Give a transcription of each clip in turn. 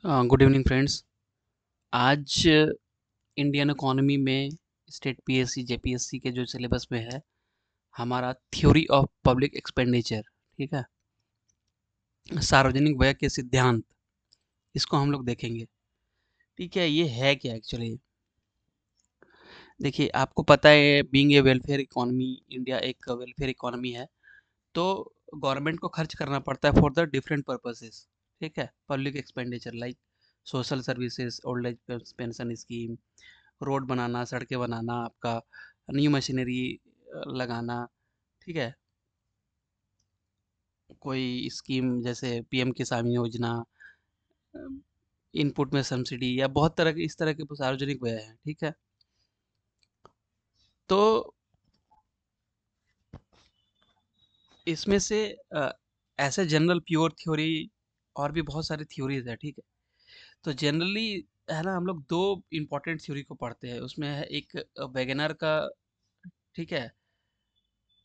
Good evening friends. आज Indian economy में state PSC JPSC के जो सिलेबस में है हमारा थ्योरी ऑफ पब्लिक एक्सपेंडिचर, ठीक है, सार्वजनिक व्यय के सिद्धांत, इसको हम लोग देखेंगे। ठीक है, ये है क्या एक्चुअली? देखिए, आपको पता है being a welfare economy, India एक वेलफेयर इकोनॉमी है, तो गवर्नमेंट को खर्च करना पड़ता है फॉर द डिफरेंट पर्पसेस। ठीक है, public expenditure like social services, old age pension scheme, road बनाना, सड़कें बनाना, आपका न्यू मशीनरी लगाना, ठीक है, कोई स्कीम जैसे पीएम किसान योजना, इनपुट में सब्सिडी, या बहुत तरह के इस तरह के सार्वजनिक व्यय हैं। ठीक है, तो इसमें से ऐसे जनरल प्योर थ्योरी और भी बहुत सारी थ्योरीज है। ठीक है, तो जनरली है ना, हम लोग दो इम्पोर्टेंट थ्योरी को पढ़ते हैं। उसमें है एक वेगनर का, ठीक है,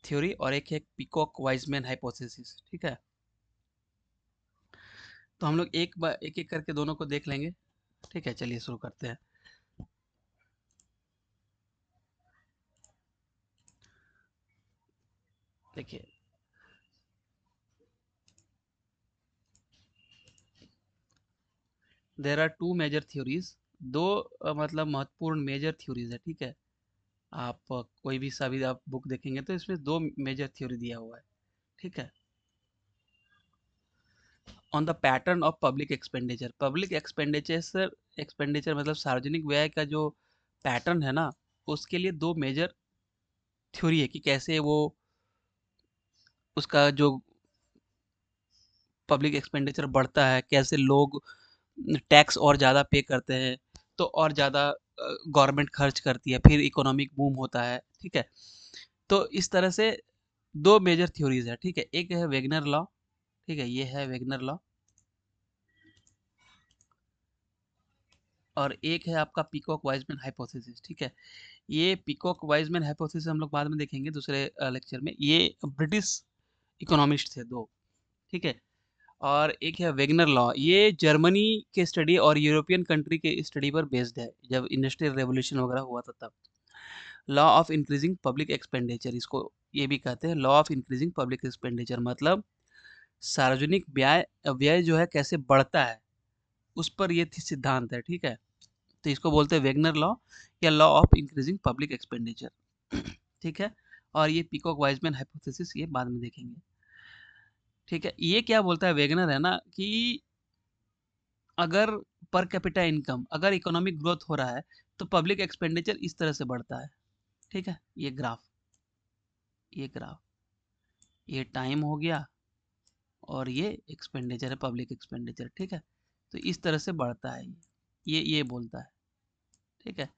थ्योरी, और एक है पीकॉक वाइजमैन हाइपोथेसिस। ठीक है, तो हम लोग एक एक करके दोनों को देख लेंगे। ठीक है, चलिए शुरू करते हैं। देखिए, there are two major theories, दो मतलब महत्वपूर्ण मेजर थ्योरीज है। ठीक है, आप कोई भी सभी आप बुक देखेंगे तो इसमें दो मेजर थ्योरी दिया हुआ है। ठीक है, on the pattern of public expenditure, expenditure मतलब सार्वजनिक व्यय का जो पैटर्न है ना, उसके लिए दो मेजर थ्योरी है कि कैसे वो उसका जो पब्लिक एक्सपेंडिचर बढ़ता है, कैसे लोग टैक्स और ज़्यादा पे करते हैं, तो और ज़्यादा गवर्नमेंट खर्च करती है, फिर इकोनॉमिक बूम होता है। ठीक है, तो इस तरह से दो मेजर थ्योरीज है। ठीक है, एक है वेगनर लॉ, ठीक है, ये है वेगनर लॉ, और एक है आपका पीकॉक वाइजमैन हाइपोथेसिस। ठीक है, ये पीकॉक वाइजमैन हाइपोथेसिस हम लोग बाद में देखेंगे दूसरे लेक्चर में। ये ब्रिटिश इकोनॉमिस्ट थे दो। ठीक है, और एक है वेगनर लॉ, ये जर्मनी के स्टडी और यूरोपियन कंट्री के स्टडी पर बेस्ड है, जब इंडस्ट्रियल रेवोल्यूशन वगैरह हुआ था तब। Law of increasing public expenditure, इसको ये भी कहते हैं। Law of increasing public expenditure मतलब सार्वजनिक व्यय व्यय जो है कैसे बढ़ता है, उस पर ये सिद्धांत है। ठीक है, तो इसको बोलते हैं वेगनर लॉ या law of increasing public expenditure. ठीक है, और ये पीकॉक वाइजमैन हाइपोथेसिस ये बाद में देखेंगे। ठीक है, ये क्या बोलता है वेगनर है ना, कि अगर पर कैपिटा इनकम, अगर इकोनॉमिक ग्रोथ हो रहा है तो पब्लिक एक्सपेंडिचर इस तरह से बढ़ता है। ठीक है, ये ग्राफ ये टाइम हो गया, और ये एक्सपेंडिचर है, पब्लिक एक्सपेंडिचर। ठीक है, तो इस तरह से बढ़ता है ये बोलता है। ठीक है,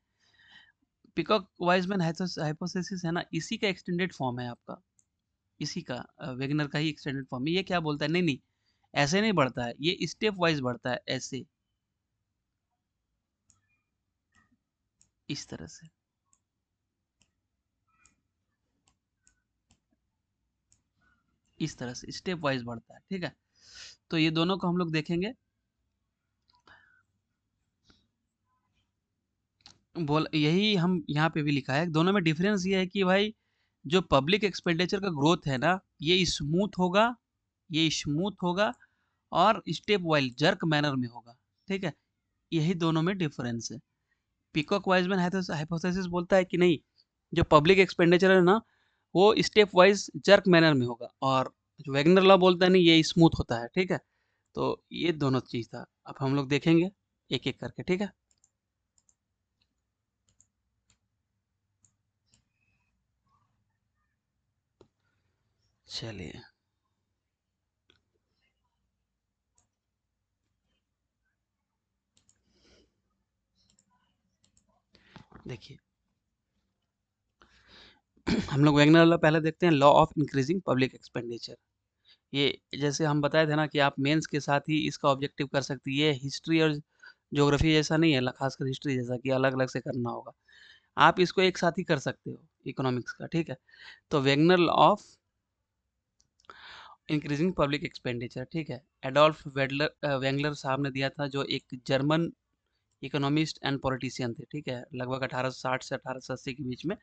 पिकॉक वाइजमैन हाइपोथेसिस है ना, इसी का एक्सटेंडेड फॉर्म है आपका, इसी का वेगनर का ही एक्सटेंडेड फॉर्म है। ये क्या बोलता है, नहीं नहीं, ऐसे नहीं बढ़ता है, ये स्टेप वाइज बढ़ता है, ऐसे, इस तरह से, इस तरह से स्टेप वाइज बढ़ता है। ठीक है, तो ये दोनों को हम लोग देखेंगे। बोल यही हम यहाँ पे भी लिखा है, दोनों में डिफरेंस ये है कि भाई जो पब्लिक एक्सपेंडिचर का ग्रोथ है ना, ये स्मूथ होगा और स्टेप वाइज जर्क मैनर में होगा। ठीक है, यही दोनों में डिफरेंस है। पीकॉक वाइजमैन हाइपोथेसिस बोलता है कि नहीं, जो पब्लिक एक्सपेंडिचर है ना, वो स्टेप वाइज जर्क मैनर में होगा, और जो वैगनर लॉ बोलता है नहीं, ये स्मूथ होता है। ठीक है, तो ये दोनों चीज था, अब हम लोग देखेंगे एक एक करके। ठीक है, चलिए, देखिए, हम लोग वैगनर लॉ पहले देखते हैं, law of increasing public expenditure. ये जैसे हम बताए थे ना कि आप मेंस के साथ ही इसका ऑब्जेक्टिव कर सकते हैं। ये हिस्ट्री और ज्योग्राफी जैसा नहीं है, खासकर हिस्ट्री जैसा कि अलग अलग से करना होगा। आप इसको एक साथ ही कर सकते हो इकोनॉमिक्स का। ठीक है, तो Wagner law of increasing public expenditure, ठीक है। एडोल्फ वेंगलर साहब ने दिया था, जो एक जर्मन इकोनॉमिस्ट एंड पॉलिटिशियन थे, ठीक है। लगभग 1860 से 1880 के बीच में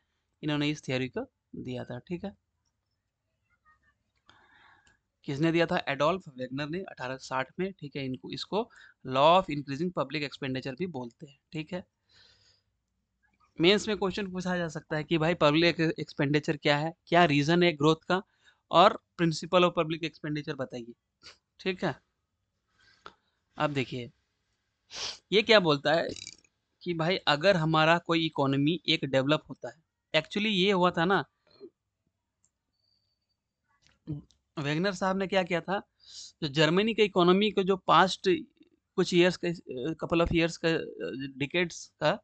इन्होंने इस थियोरी को दिया था, ठीक है। किसने दिया था? एडोल्फ वेगनर ने 1860 में, ठीक है। इनको इसको law of increasing public expenditure भी बोलते हैं, ठीक है। मेंस में क्वेश्चन पूछा जा सकता है कि भाई पब्लिक एक्सपेंडिचर क्या है, क्या रीजन है ग्रोथ का, और प्रिंसिपल ऑफ पब्लिक एक्सपेंडिचर बताइए, ठीक है। अब देखिए ये क्या बोलता है कि भाई अगर हमारा कोई इकोनॉमी एक डेवलप होता है, एक्चुअली ये हुआ था ना, वेगनर साहब ने क्या किया था, जो जर्मनी के इकोनॉमी को जो पास्ट कुछ ईयर्स का, कपल ऑफ ईयर्स का, डिकेड्स का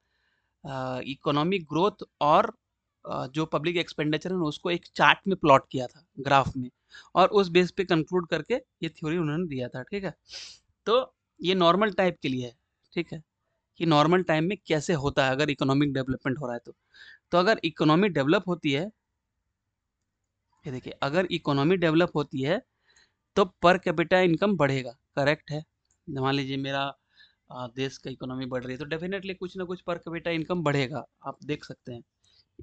इकोनॉमिक ग्रोथ और जो पब्लिक एक्सपेंडिचर है उसको एक चार्ट में प्लॉट किया था, ग्राफ में, और उस बेस पे कंक्लूड करके ये थ्योरी उन्होंने दिया था, ठीक है। तो ये नॉर्मल टाइप के लिए है, ठीक है, कि नॉर्मल टाइम में कैसे होता है अगर इकोनॉमिक डेवलपमेंट हो रहा है तो अगर इकोनॉमी डेवलप होती है, ये देखिए, अगर इकोनॉमी डेवलप होती है तो पर कैपिटा इनकम बढ़ेगा, करेक्ट है। मान लीजिए मेरा देश का इकोनॉमी बढ़ रही है तो डेफिनेटली कुछ ना कुछ पर कैपिटा इनकम बढ़ेगा, आप देख सकते हैं।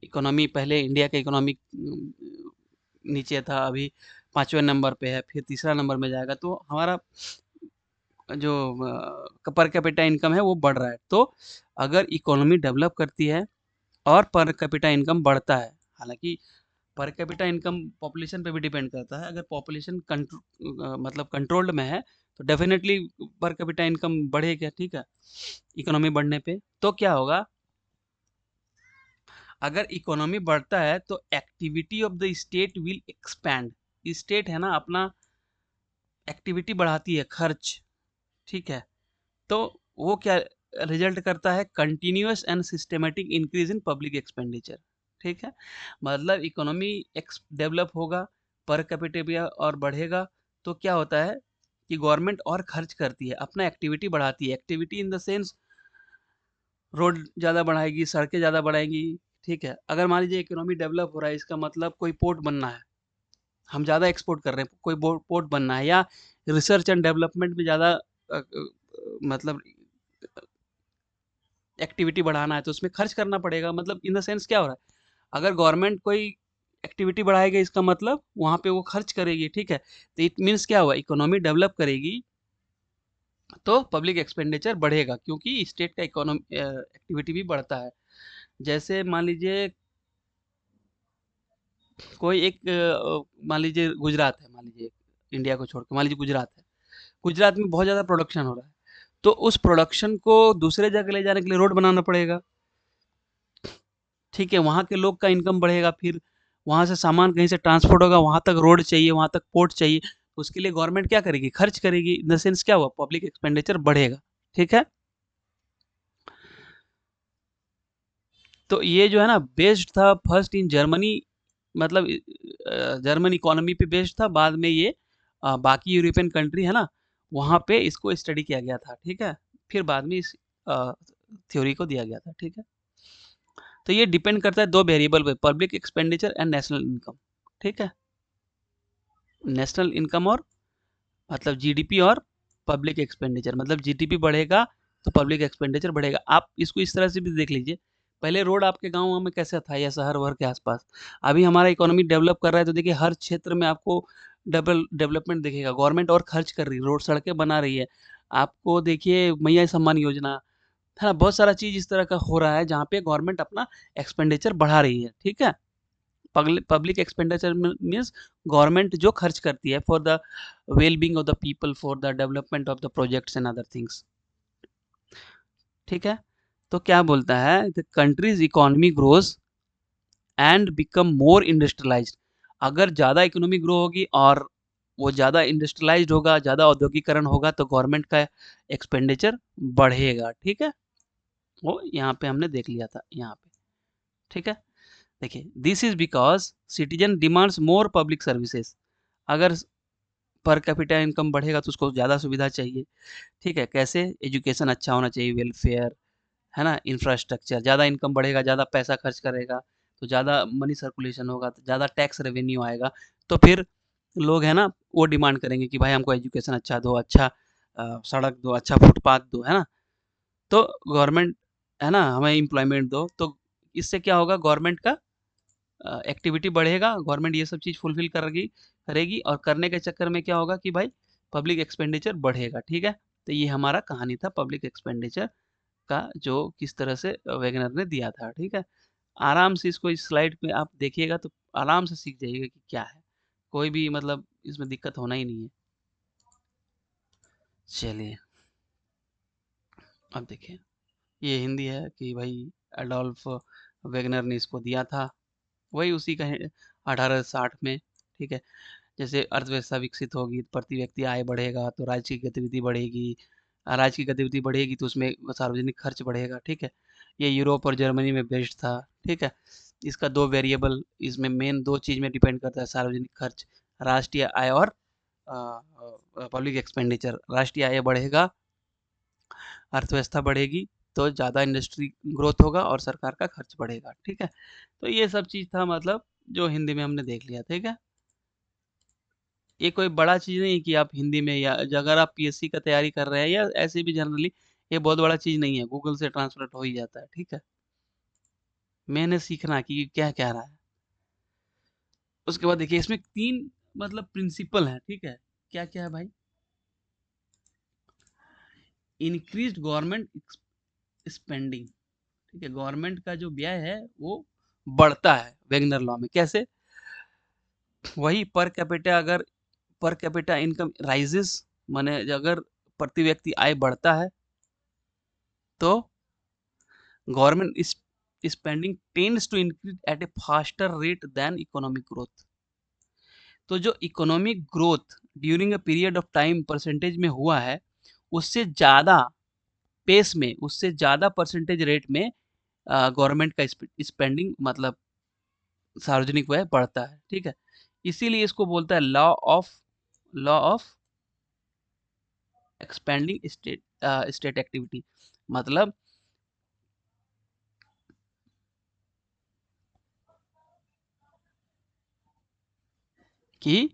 इकोनॉमी पहले इंडिया का इकोनॉमी नीचे था, अभी 5वें नंबर पे है, फिर तीसरा नंबर में जाएगा, तो हमारा जो पर कैपिटा इनकम है वो बढ़ रहा है। तो अगर इकोनॉमी डेवलप करती है और पर कैपिटा इनकम बढ़ता है, हालांकि पर कैपिटा इनकम पॉपुलेशन पे भी डिपेंड करता है, अगर पॉपुलेशन मतलब कंट्रोल्ड में है तो डेफिनेटली पर कैपिटा इनकम बढ़ेगा, ठीक है। इकोनॉमी बढ़ने पे तो क्या होगा, अगर इकोनॉमी बढ़ता है तो activity of the state will expand. State है ना अपना एक्टिविटी बढ़ाती है, खर्च, ठीक है। तो वो क्या रिजल्ट करता है, continuous and systematic increase in public expenditure, ठीक है। मतलब इकोनॉमी डेवलप होगा, पर कैपिटा भी और बढ़ेगा, तो क्या होता है कि गवर्नमेंट और खर्च करती है, अपना एक्टिविटी बढ़ाती है। Activity in the sense road ज़्यादा बढ़ाएगी, सड़कें ज़्यादा बढ़ाएगी, ठीक है। अगर मान लीजिए इकोनॉमी डेवलप हो रहा है, इसका मतलब कोई पोर्ट बनना है, हम ज़्यादा एक्सपोर्ट कर रहे हैं, कोई पोर्ट बनना है, या रिसर्च एंड डेवलपमेंट में ज़्यादा मतलब एक्टिविटी बढ़ाना है तो उसमें खर्च करना पड़ेगा। मतलब इन द सेंस क्या हो रहा है, अगर गवर्नमेंट कोई एक्टिविटी बढ़ाएगी इसका मतलब वहाँ पे वो खर्च करेगी, ठीक है। तो इट मीन्स क्या हुआ, इकोनॉमी डेवलप करेगी तो पब्लिक एक्सपेंडिचर बढ़ेगा, क्योंकि स्टेट का इकोनॉमी एक्टिविटी भी बढ़ता है। जैसे मान लीजिए कोई एक मान लीजिए गुजरात है, मान लीजिए इंडिया को छोड़ के मान लीजिए गुजरात है, गुजरात में बहुत ज़्यादा प्रोडक्शन हो रहा है, तो उस प्रोडक्शन को दूसरे जगह ले जाने के लिए रोड बनाना पड़ेगा, ठीक है। वहाँ के लोग का इनकम बढ़ेगा, फिर वहाँ से सामान कहीं से ट्रांसपोर्ट होगा, वहाँ तक रोड चाहिए, वहाँ तक पोर्ट चाहिए, उसके लिए गवर्नमेंट क्या करेगी, खर्च करेगी। इन द सेंस क्या हुआ, पब्लिक एक्सपेंडिचर बढ़ेगा, ठीक है। तो ये जो है ना बेस्ड था फर्स्ट इन जर्मनी, मतलब जर्मन इकोनॉमी पे बेस्ड था, बाद में ये बाकी यूरोपियन कंट्री है ना वहाँ पे इसको स्टडी किया गया था, ठीक है। फिर बाद में इस थ्योरी को दिया गया था, ठीक है। तो ये डिपेंड करता है दो वेरिएबल पे, public expenditure and national income, ठीक है। नेशनल इनकम और मतलब जीडीपी, और पब्लिक एक्सपेंडिचर मतलब जीडीपी बढ़ेगा तो पब्लिक एक्सपेंडिचर बढ़ेगा। आप इसको इस तरह से भी देख लीजिए, पहले रोड आपके गांव में कैसा था या शहर भर के आसपास, अभी हमारा इकोनॉमी डेवलप कर रहा है तो देखिए हर क्षेत्र में आपको डेवलपमेंट दिखेगा, गवर्नमेंट और खर्च कर रही है, रोड सड़कें बना रही है। आपको देखिए मैया सम्मान योजना है ना, बहुत सारा चीज इस तरह का हो रहा है जहाँ पे गवर्नमेंट अपना एक्सपेंडिचर बढ़ा रही है, ठीक है। पब्लिक एक्सपेंडिचर मीन्स गवर्नमेंट जो खर्च करती है for the well being of the people, for the development of the projects and other things, ठीक है। तो क्या बोलता है, the countries economy grows and become more industrialised. अगर ज़्यादा इकोनॉमी ग्रो होगी और वो ज़्यादा इंडस्ट्रियलाइज्ड होगा, ज़्यादा औद्योगिकरण होगा, तो गवर्नमेंट का एक्सपेंडिचर बढ़ेगा, ठीक है। वो यहाँ पे हमने देख लिया था यहाँ पे, ठीक है। देखिए this is because citizen demands more public services. अगर पर कैपिटा इनकम बढ़ेगा तो उसको ज़्यादा सुविधा चाहिए, ठीक है। कैसे, एजुकेशन अच्छा होना चाहिए, वेलफेयर है ना, इंफ्रास्ट्रक्चर। ज़्यादा इनकम बढ़ेगा, ज़्यादा पैसा खर्च करेगा तो ज़्यादा मनी सर्कुलेशन होगा, तो ज़्यादा टैक्स रेवेन्यू आएगा, तो फिर लोग है ना, वो डिमांड करेंगे कि भाई हमको एजुकेशन अच्छा दो, अच्छा सड़क दो, अच्छा फुटपाथ दो, है ना? तो गवर्नमेंट है ना, हमें एम्प्लॉयमेंट दो, तो इससे क्या होगा, गवर्नमेंट का एक्टिविटी बढ़ेगा, गवर्नमेंट ये सब चीज़ फुलफिल करेगी करेगी और करने के चक्कर में क्या होगा कि भाई पब्लिक एक्सपेंडिचर बढ़ेगा, ठीक है? तो ये हमारा कहानी था पब्लिक एक्सपेंडिचर का, जो किस तरह से वैगनर ने दिया था, ठीक है? आराम से इसको इस स्लाइड पे आप देखिएगा तो आराम से सीख जाइएगा कि क्या है, कोई भी मतलब इसमें दिक्कत होना ही नहीं है। चलिए, अब देखिए, ये हिंदी है कि भाई एडोल्फ वेगनर ने इसको दिया था, वही उसी का है, 1860 में, ठीक है? जैसे अर्थव्यवस्था विकसित होगी, प्रति व्यक्ति आय बढ़ेगा तो राज्य की गतिविधि बढ़ेगी, राज्य की गतिविधि बढ़ेगी तो उसमें सार्वजनिक खर्च बढ़ेगा, ठीक है? ये यूरोप और जर्मनी में बेस्ड था, ठीक है? इसका 2 वेरिएबल, इसमें मेन 2 चीज़ में डिपेंड करता है, सार्वजनिक खर्च, राष्ट्रीय आय और पब्लिक एक्सपेंडिचर। राष्ट्रीय आय बढ़ेगा, अर्थव्यवस्था बढ़ेगी, तो ज़्यादा इंडस्ट्री ग्रोथ होगा और सरकार का खर्च बढ़ेगा, ठीक है? तो ये सब चीज़ था, मतलब जो हिंदी में हमने देख लिया, ठीक है? ये कोई बड़ा चीज़ नहीं है कि आप हिंदी में, या अगर आप पीएससी का तैयारी कर रहे हैं या ऐसे भी जनरली, ये बहुत बड़ा चीज़ नहीं है, गूगल से ट्रांसलेट हो ही जाता है, ठीक है? मैंने सीखना कि क्या कह रहा है। उसके बाद देखिए, इसमें 3 मतलब प्रिंसिपल हैं, ठीक है? क्या-क्या है भाई? इंक्रीज्ड गवर्नमेंट स्पेंडिंग, ठीक है? गवर्नमेंट का जो व्यय है वो बढ़ता है वेगनर लॉ में, कैसे? वही पर कैपिटा, अगर पर कैपिटा इनकम राइजेस, माने अगर प्रति व्यक्ति आय बढ़ता है तो government spending tends to increase at a faster rate than economic growth. तो जो economic growth during a period of time percentage में हुआ है, उससे ज़्यादा पेस में, उससे ज़्यादा परसेंटेज रेट में गवर्नमेंट का स्पेंडिंग, मतलब सार्वजनिक व्यय बढ़ता है, ठीक है? इसीलिए इसको बोलता है law of expanding state activity, मतलब कि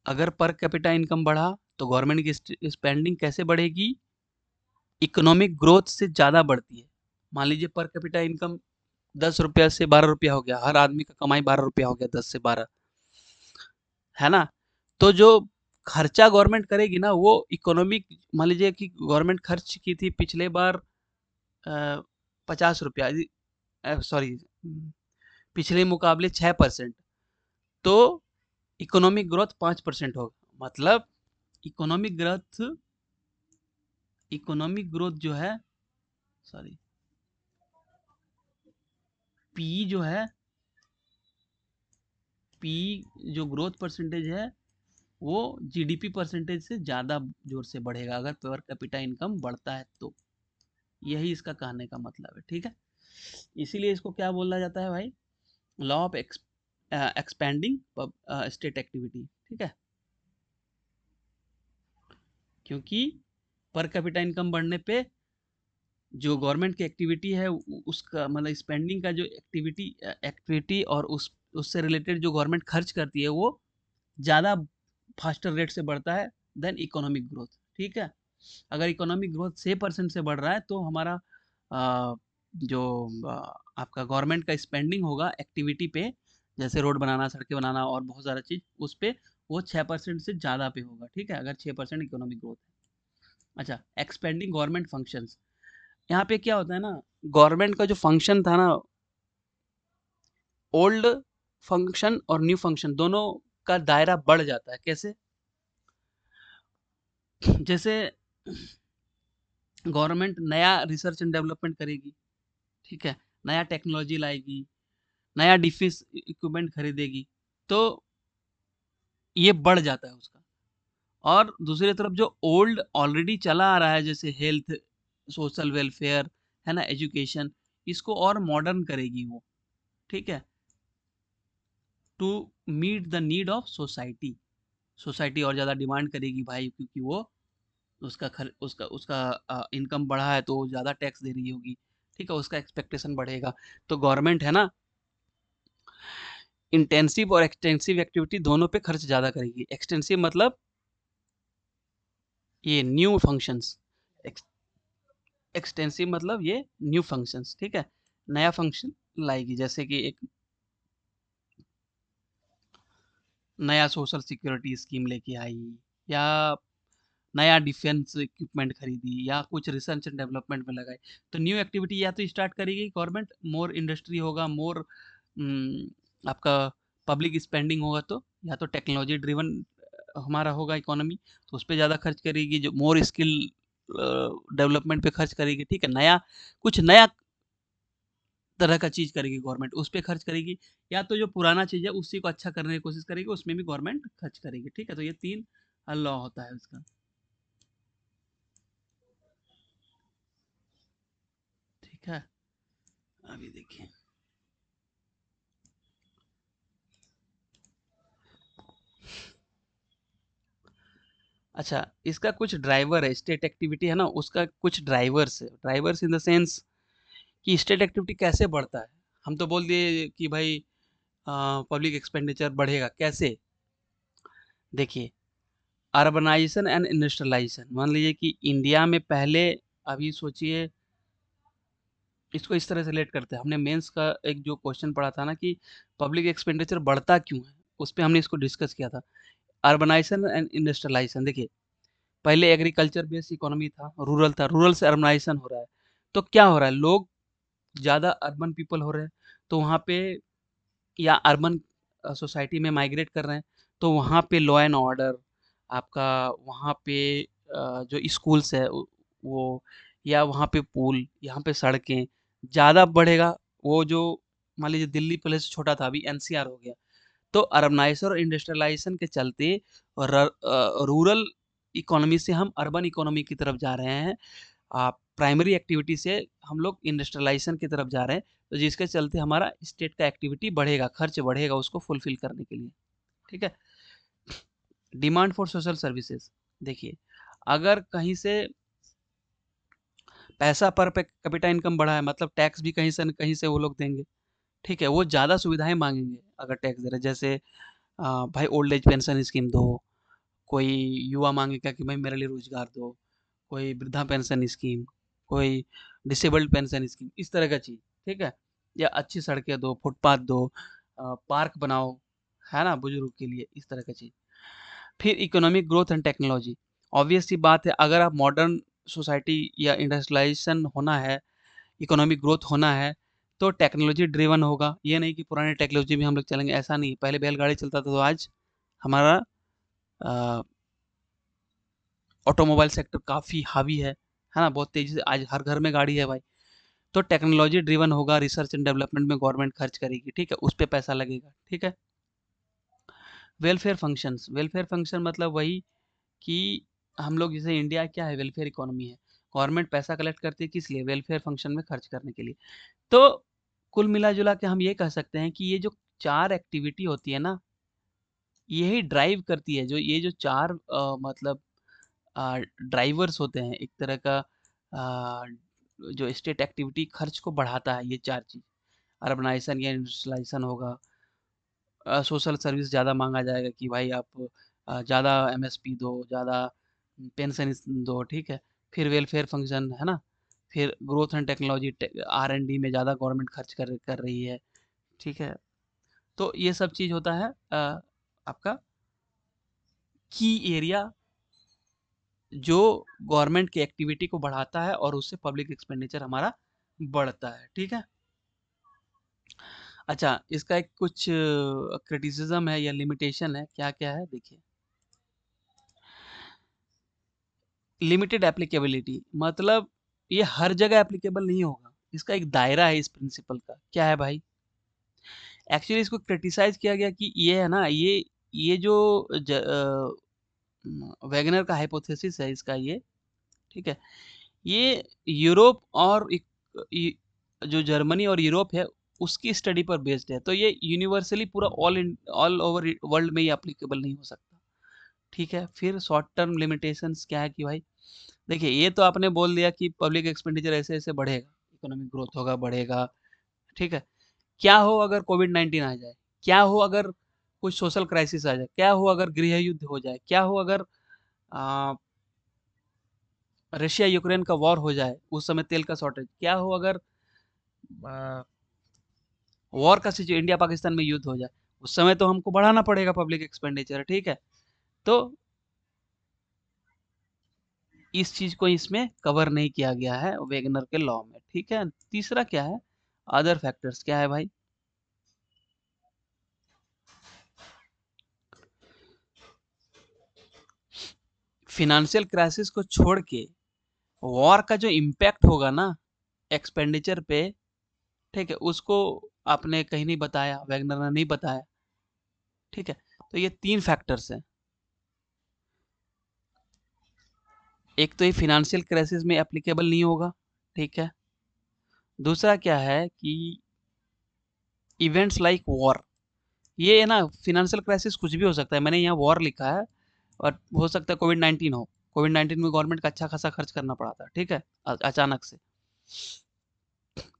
अगर पर कैपिटा इनकम बढ़ा तो गवर्नमेंट की स्पेंडिंग कैसे बढ़ेगी? इकोनॉमिक ग्रोथ से ज़्यादा बढ़ती है। मान लीजिए पर कैपिटा इनकम 10 रुपया से 12 रुपया हो गया, हर आदमी का कमाई 12 रुपया हो गया, 10 से 12, है ना? तो जो खर्चा गवर्नमेंट करेगी ना, वो इकोनॉमिक, मान लीजिए कि गवर्नमेंट खर्च की थी पिछले बार 50 रुपया, सॉरी, पिछले मुकाबले 6%, तो इकोनॉमिक ग्रोथ 5% होगा, मतलब इकोनॉमिक ग्रोथ इकोनॉमिक ग्रोथ जो है, सॉरी, पी जो है, पी जो ग्रोथ परसेंटेज है, वो जीडीपी परसेंटेज से ज़्यादा जोर से बढ़ेगा अगर पर कैपिटा इनकम बढ़ता है तो। यही इसका कहने का मतलब है, ठीक है? इसीलिए इसको क्या बोला जाता है भाई? Law of expanding state activity, ठीक है? क्योंकि पर कैपिटा इनकम बढ़ने पे जो गवर्नमेंट की एक्टिविटी है, उसका मतलब स्पेंडिंग का जो एक्टिविटी और उससे रिलेटेड जो गवर्नमेंट खर्च करती है, वो ज़्यादा फास्टर रेट से बढ़ता है देन इकोनॉमिक ग्रोथ, ठीक है? अगर इकोनॉमिक ग्रोथ 6% से बढ़ रहा है तो हमारा अ, जो आपका गवर्नमेंट का स्पेंडिंग होगा एक्टिविटी पे, जैसे रोड बनाना, सड़कें बनाना और बहुत सारा चीज़, उस पे वो 6% से ज़्यादा पे होगा, ठीक है? अगर 6% इकोनॉमिक ग्रोथ है। अच्छा, एक्सपेंडिंग गवर्नमेंट फंक्शंस, यहाँ पे क्या होता है ना, गवर्नमेंट का जो फंक्शन था ना, ओल्ड फंक्शन और न्यू फंक्शन दोनों का दायरा बढ़ जाता है, कैसे? जैसे गवर्नमेंट नया रिसर्च एंड डेवलपमेंट करेगी, ठीक है? नया टेक्नोलॉजी लाएगी, नया डिफेंस इक्विपमेंट खरीदेगी, तो ये बढ़ जाता है उसका। और दूसरी तरफ जो ओल्ड ऑलरेडी चला आ रहा है, जैसे हेल्थ, सोशल वेलफेयर, है ना, एजुकेशन, इसको और मॉडर्न करेगी वो, ठीक है? To meet the need of society, society और ज़्यादा डिमांड करेगी भाई, क्योंकि वो उसका उसका इनकम बढ़ा है तो वो ज़्यादा टैक्स दे रही होगी, ठीक है? उसका एक्सपेक्टेशन बढ़ेगा। तो गवर्नमेंट है ना, इंटेंसिव और एक्सटेंसिव एक्टिविटी दोनों पे खर्च ज़्यादा करेगी। एक्सटेंसिव मतलब ये न्यू फंक्शंस, एक्सटेंसिव मतलब ये न्यू फंक्शंस, ठीक है? नया फंक्शन लाएगी, जैसे कि एक नया सोशल सिक्योरिटी स्कीम लेके आई, या नया डिफेंस इक्विपमेंट खरीदी, या कुछ रिसर्च एंड डेवलपमेंट में लगाई। तो न्यू एक्टिविटी या तो स्टार्ट करेगी गवर्नमेंट, मोर इंडस्ट्री होगा, मोर आपका पब्लिक स्पेंडिंग होगा, तो या तो टेक्नोलॉजी ड्रिवन हमारा होगा इकोनॉमी, तो उस पे ज़्यादा खर्च करेगी, जो मोर स्किल डेवलपमेंट पे खर्च करेगी, ठीक है? नया कुछ नया तरह का चीज़ करेगी गवर्नमेंट, उस पे खर्च करेगी, या तो जो पुराना चीज़ है उसी को अच्छा करने की कोशिश करेगी, उसमें भी गवर्नमेंट खर्च करेगी, ठीक है? तो ये 3 लॉ होता है उसका, ठीक है? अभी देखिए, अच्छा, इसका कुछ ड्राइवर है, स्टेट एक्टिविटी है ना, उसका कुछ ड्राइवर्स है। ड्राइवर्स इन द सेंस कि स्टेट एक्टिविटी कैसे बढ़ता है? हम तो बोल दिए कि भाई पब्लिक एक्सपेंडिचर बढ़ेगा, कैसे? देखिए, अर्बनाइजेशन एंड इंडस्ट्रियलाइजेशन, मान लीजिए कि इंडिया में पहले, अभी सोचिए, इसको इस तरह से रिलेट करते हैं। हमने मेंस का एक जो क्वेश्चन पढ़ा था ना कि पब्लिक एक्सपेंडिचर बढ़ता क्यों है, उस पे हमने इसको डिस्कस किया था। अर्बनाइजेशन एंड इंडस्ट्रियलाइजेशन, देखिए, पहले एग्रीकल्चर बेस्ड इकोनॉमी था, रूरल था, रूरल से अर्बनाइजेशन हो रहा है। तो क्या हो रहा है, लोग ज़्यादा अर्बन पीपल हो रहे हैं, तो वहाँ पे, या अर्बन सोसाइटी में माइग्रेट कर रहे हैं, तो वहाँ पे लॉ एंड ऑर्डर आपका, वहाँ पे जो स्कूल्स है वो, या वहाँ पे पुल, यहाँ पे सड़कें ज़्यादा बढ़ेगा। वो जो, मान लीजिए दिल्ली पहले से छोटा था, अभी एनसीआर हो गया, तो अर्बनाइजेशन और इंडस्ट्रियलाइजेशन के चलते रूरल इकोनॉमी से हम अर्बन इकोनॉमी की तरफ जा रहे हैं। प्राइमरी एक्टिविटी से हम लोग इंडस्ट्रियलाइजेशन की तरफ जा रहे हैं, तो जिसके चलते हमारा स्टेट का एक्टिविटी बढ़ेगा, खर्च बढ़ेगा उसको फुलफिल करने के लिए, ठीक है? डिमांड फॉर सोशल सर्विसेज, देखिए, अगर कहीं से पैसा पर कैपिटा इनकम बढ़ा है, मतलब टैक्स भी कहीं से न कहीं से वो लोग देंगे, ठीक है? वो ज़्यादा सुविधाएं मांगेंगे अगर टैक्स दे रहे हैं, जैसे भाई ओल्ड एज पेंशन स्कीम दो, कोई युवा मांगेगा कि भाई मेरे लिए रोजगार दो, कोई वृद्धा पेंशन स्कीम, कोई डिसेबल्ड पेंशन स्कीम, इस तरह का चीज़, ठीक है? या अच्छी सड़कें दो, फुटपाथ दो, पार्क बनाओ, है ना, बुजुर्ग के लिए, इस तरह का चीज़। फिर economic growth and technology, obvious सी बात है, अगर आप मॉडर्न सोसाइटी या इंडस्ट्रियलाइजेशन होना है, इकोनॉमिक ग्रोथ होना है, तो टेक्नोलॉजी ड्रिवन होगा। ये नहीं कि पुरानी टेक्नोलॉजी में हम लोग चलेंगे, ऐसा नहीं। पहले बैलगाड़ी चलता था, तो आज हमारा ऑटोमोबाइल सेक्टर काफ़ी हावी है ना? बहुत तेज़ी से आज हर घर में गाड़ी है भाई। तो टेक्नोलॉजी ड्रिवन होगा, रिसर्च एंड डेवलपमेंट में गवर्नमेंट खर्च करेगी, ठीक है? उस पे पैसा लगेगा, ठीक है? वेलफेयर फंक्शंस, वेलफेयर फंक्शन मतलब वही कि हम लोग, जैसे इंडिया क्या है, वेलफेयर इकोनॉमी है। गवर्नमेंट पैसा कलेक्ट करती है किस लिए? वेलफेयर फंक्शन में खर्च करने के लिए। तो कुल मिला-जुला के हम ये कह सकते हैं कि ये जो 4 एक्टिविटी होती है ना, यही ड्राइव करती है, जो ये जो 4 मतलब ड्राइवर्स होते हैं एक तरह का, अ, जो स्टेट एक्टिविटी खर्च को बढ़ाता है, ये 4 चीज़। अर्बनाइजेशन या इंडस्ट्रियलाइजेशन होगा, सोशल सर्विस ज़्यादा माँगा जाएगा कि भाई आप ज़्यादा एमएसपी दो, ज़्यादा पेंशन दो, ठीक है? फिर वेलफेयर फंक्शन, है ना? फिर ग्रोथ एंड टेक्नोलॉजी, आर-एन-डी में ज़्यादा गवर्नमेंट खर्च कर रही है, ठीक है? तो ये सब चीज़ होता है आपका की एरिया, जो गवर्नमेंट की एक्टिविटी को बढ़ाता है और उससे पब्लिक एक्सपेंडिचर हमारा बढ़ता है, ठीक है? अच्छा, इसका एक कुछ क्रिटिसिज्म है या लिमिटेशन है, क्या-क्या है देखिए। लिमिटेड एप्लीकेबिलिटी मतलब ये हर जगह एप्लीकेबल नहीं होगा, इसका एक दायरा है इस प्रिंसिपल का, क्या है भाई? एक्चुअली इसको क्रिटिसाइज़ किया गया कि ये है ना, ये जो वैगनर का हाइपोथेसिस है इसका ये, ठीक है? ये यूरोप और जो जर्मनी और यूरोप है, उसकी स्टडी पर बेस्ड है, तो ये यूनिवर्सली पूरा ऑल ओवर वर्ल्ड में ये एप्लीकेबल नहीं हो सकता, ठीक है? फिर शॉर्ट टर्म लिमिटेशंस क्या है कि भाई, देखिए, ये तो आपने बोल दिया कि पब्लिक एक्सपेंडिचर ऐसे-ऐसे बढ़ेगा, इकोनॉमिक ग्रोथ होगा, बढ़ेगा, ठीक है? क्या हो अगर कोविड-19 आ जाए? क्या हो अगर कुछ सोशल क्राइसिस आ जाए, क्या हो अगर गृह युद्ध हो जाए, क्या हो अगर रशिया यूक्रेन का वॉर हो जाए, उस समय तेल का शॉर्टेज, क्या हो अगर वॉर का सिचुएशन, इंडिया पाकिस्तान में युद्ध हो जाए, उस समय तो हमको बढ़ाना पड़ेगा पब्लिक एक्सपेंडिचर, ठीक है। तो इस चीज को इसमें कवर नहीं किया गया है वेगनर के लॉ में, ठीक है। तीसरा क्या है, अदर फैक्टर्स क्या है भाई? फिनेंशियल क्राइसिस को छोड़ के वॉर का जो इम्पैक्ट होगा ना एक्सपेंडिचर पे, ठीक है, उसको आपने कहीं नहीं बताया, वैगनर ने नहीं बताया, ठीक है। तो ये 3 फैक्टर्स हैं। एक तो ये फिनेंशियल क्राइसिस में एप्लीकेबल नहीं होगा, ठीक है। दूसरा क्या है कि इवेंट्स लाइक वॉर, ये है ना, फिनेंशियल क्राइसिस कुछ भी हो सकता है, मैंने यहाँ वॉर लिखा है, और हो सकता है कोविड-19 हो। कोविड-19 में गवर्नमेंट का अच्छा खासा खर्च करना पड़ा था, ठीक है, अचानक से।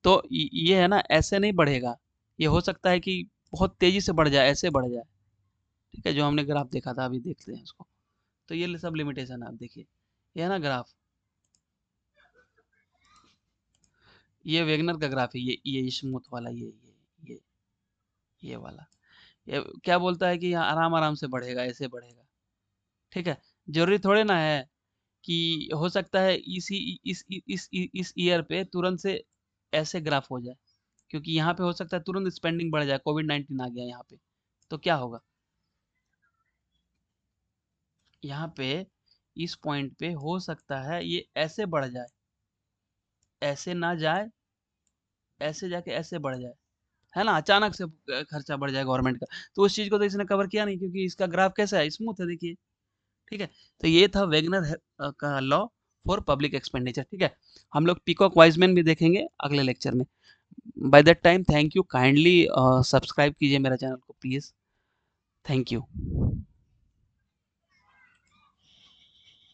तो ये है ना, ऐसे नहीं बढ़ेगा, ये हो सकता है कि बहुत तेजी से बढ़ जाए, ऐसे बढ़ जाए, ठीक है, जो हमने ग्राफ देखा था, अभी देखते हैं इसको। तो ये सब लिमिटेशन है, आप देखिए, ये है ना ग्राफ, ये वेगनर का ग्राफ है, ये स्मूथ वाला, ये ये वाला, ये क्या बोलता है कि आराम आराम से बढ़ेगा, ऐसे बढ़ेगा, ठीक है। जरूरी थोड़े ना है कि हो सकता है इस ईयर पे तुरंत से ऐसे ग्राफ हो जाए, क्योंकि यहाँ पे हो सकता है तुरंत स्पेंडिंग बढ़ जाए, कोविड-19 आ गया यहाँ पे, तो क्या होगा? यहाँ पे इस पॉइंट पे हो सकता है ये ऐसे बढ़ जाए, ऐसे ना जाए, ऐसे जाके ऐसे बढ़ जाए, है ना, अचानक से खर्चा बढ़ जाए गवर्नमेंट का। तो उस चीज को तो इसने कवर किया नहीं, क्योंकि इसका ग्राफ कैसा है, स्मूथ है, देखिए, ठीक है। तो ये था वेगनर का लॉ फॉर पब्लिक एक्सपेंडिचर, ठीक है। हम लोग पीकॉक वाइजमैन भी देखेंगे अगले लेक्चर में। By that time thank you, kindly subscribe कीजिए मेरा चैनल को प्लीज, थैंक यू।